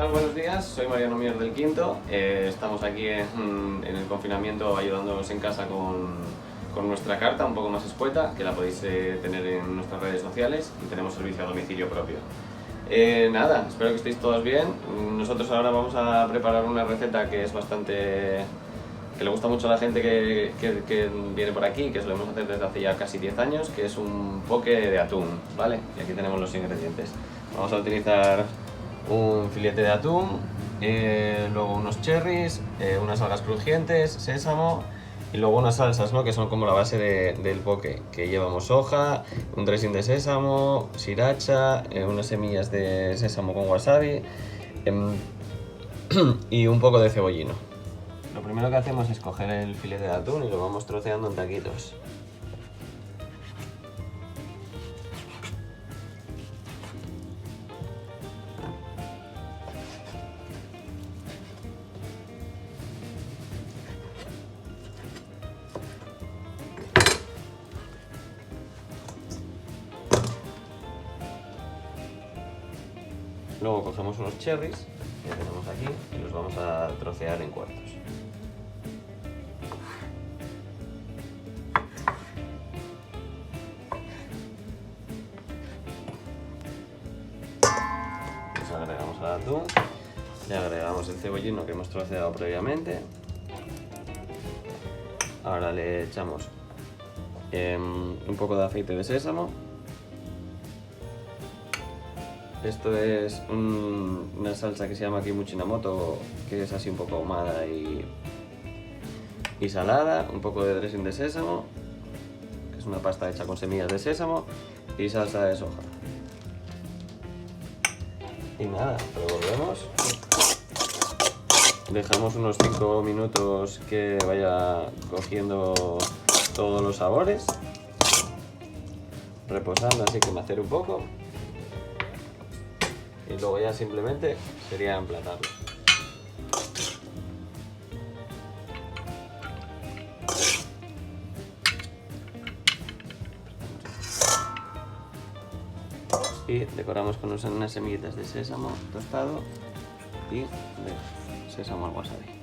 tal? Buenos días, soy Mariano Mier del Quinto. Estamos aquí en el confinamiento ayudándoos en casa con nuestra carta un poco más escueta, que la podéis tener en nuestras redes sociales, y tenemos servicio a domicilio propio. Nada, espero que estéis todos bien. Nosotros ahora vamos a preparar una receta que es bastante... que le gusta mucho a la gente que viene por aquí, que solemos hacer desde hace ya casi 10 años, que es un poke de atún, ¿vale? Y aquí tenemos los ingredientes. Vamos a utilizar un filete de atún, luego unos cherries, unas algas crujientes, sésamo y luego unas salsas, ¿no? Que son como la base del poke, que llevamos hoja, un dressing de sésamo, sriracha, unas semillas de sésamo con wasabi y un poco de cebollino. Lo primero que hacemos es coger el filete de atún y lo vamos troceando en taquitos. Luego cogemos unos cherries que tenemos aquí y los vamos a trocear en cuartos. Los agregamos al atún, le agregamos el cebollino que hemos troceado previamente. Ahora le echamos un poco de aceite de sésamo. Esto es una salsa que se llama Kimuchinamoto, que es así un poco ahumada y salada. Un poco de dressing de sésamo, que es una pasta hecha con semillas de sésamo, y salsa de soja. Y nada, revolvemos. Dejamos unos 5 minutos que vaya cogiendo todos los sabores, reposando así que macere un poco. Y luego ya simplemente sería emplatarlo. Y decoramos con unas semillitas de sésamo tostado y de sésamo al wasabi.